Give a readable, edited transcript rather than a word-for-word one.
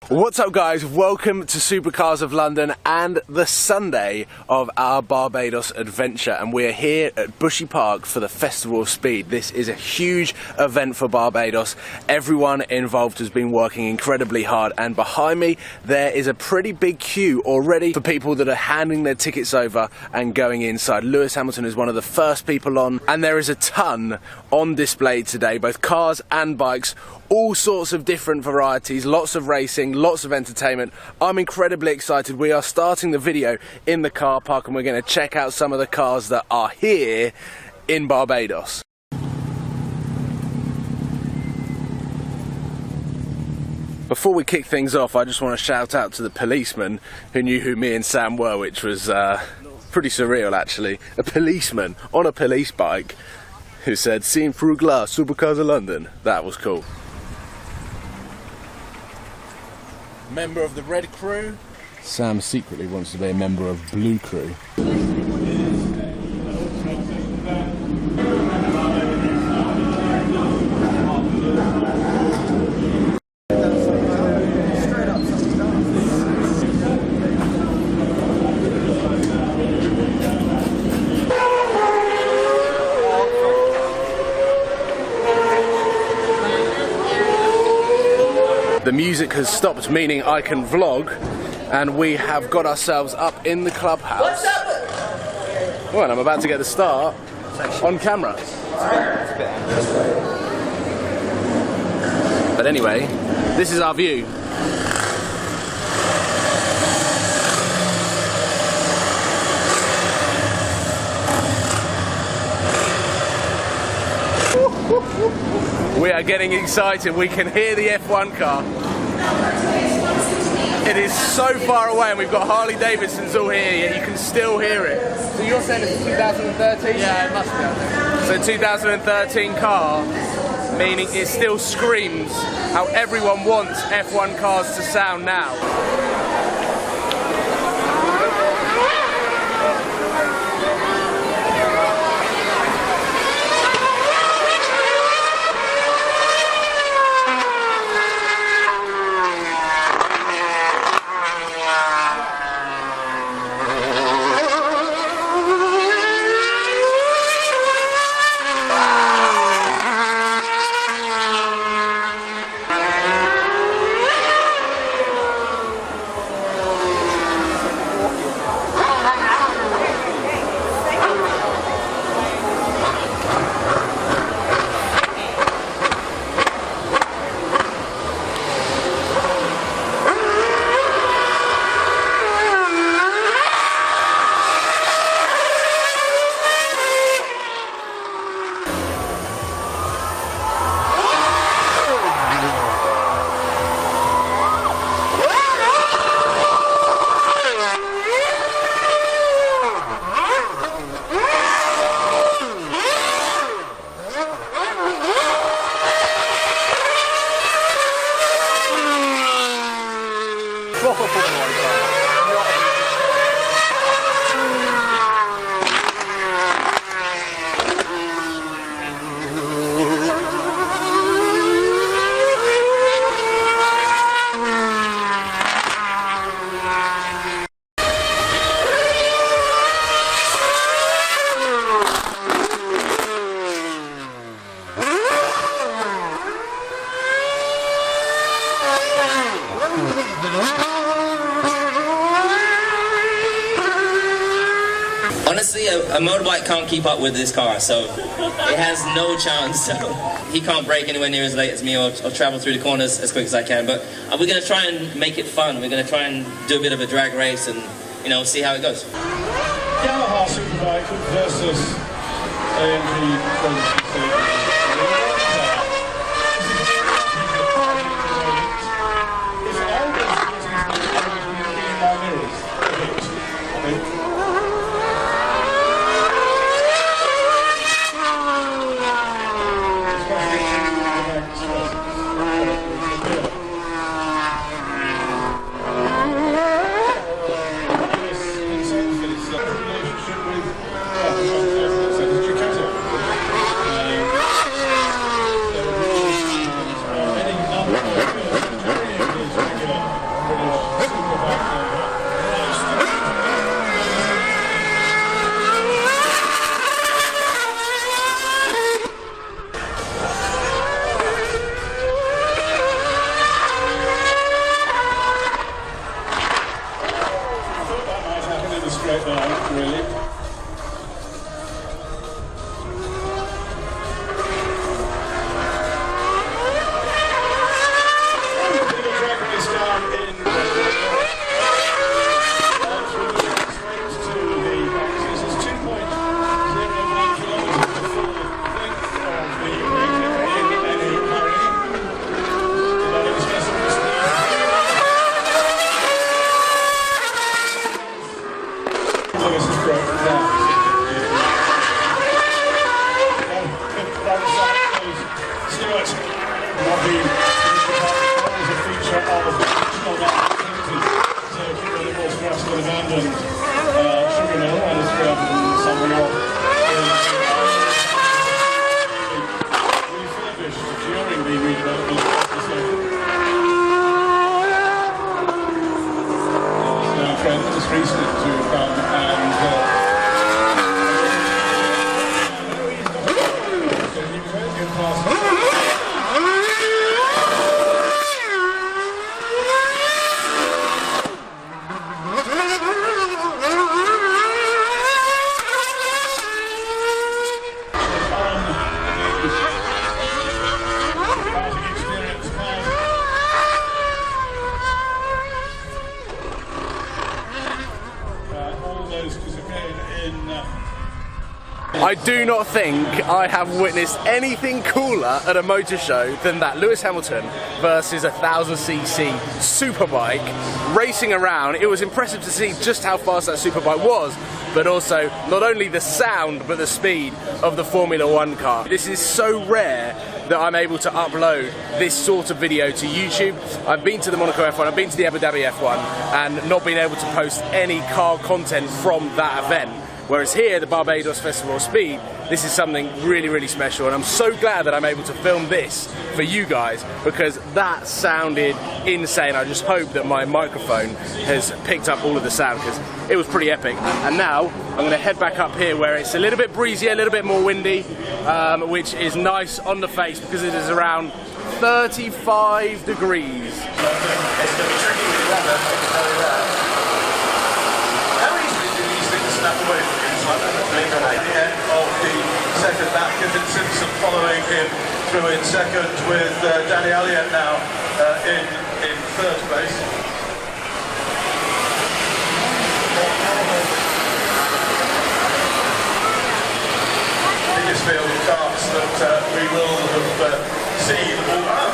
What's up guys, welcome to Supercars of London and the Sunday of our Barbados adventure, and we're here at Bushy Park for the Festival of Speed. This is a huge event for Barbados. Everyone involved has been working incredibly hard, and behind me there is a pretty big queue already for people that are handing their tickets over and going inside. Lewis Hamilton is one of the first people on, and there is a ton on display today, both cars and bikes, all sorts of different varieties, lots of racing, lots of entertainment. I'm incredibly excited. We are starting the video in the car park and we're going to check out some of the cars that are here in Barbados. Before we kick things off, I just want to shout out to the policeman who knew who me and Sam were, which was pretty surreal actually. A policeman on a police bike who said, "Seen through glass, Supercars of London." That was cool. Member of the Red Crew. Sam secretly wants to be a member of Blue Crew. The music has stopped, meaning I can vlog, and we have got ourselves up in the clubhouse. What's up? Well, I'm about to get the start on camera. But anyway, this is our view. We are getting excited. We can hear the F1 car. It is so far away, and we've got Harley Davidsons all here, yet you can still hear it. So you're saying it's 2013? Yeah, it must be. So 2013 car, meaning it still screams how everyone wants F1 cars to sound now. Honestly, a motorbike can't keep up with this car, so it has no chance. So he can't brake anywhere near as late as me or travel through the corners as quick as I can. But we're going to try and make it fun. We're going to try and do a bit of a drag race and, you know, see how it goes. Yamaha Superbike versus AMG 2016. straight line, really. I do not think I have witnessed anything cooler at a motor show than that Lewis Hamilton versus a 1000cc Superbike racing around. It was impressive to see just how fast that Superbike was, but also not only the sound but the speed of the Formula One car. This is so rare that I'm able to upload this sort of video to YouTube. I've been to the Monaco F1, I've been to the Abu Dhabi F1 and not been able to post any car content from that event. Whereas here, the Barbados Festival of Speed, this is something really, really special, and I'm so glad that I'm able to film this for you guys because that sounded insane. I just hope that my microphone has picked up all of the sound because it was pretty epic. And now I'm going to head back up here where it's a little bit breezier, a little bit more windy, which is nice on the face because it is around 35 degrees. It's going to be tricky with the weather, I can tell you that. How easily do these things snap away from you? It's like that blink at the end of the second lap. Kevin Simpson following him through in second with Danny Elliott now in third place. Biggest field of cars that we will have seen all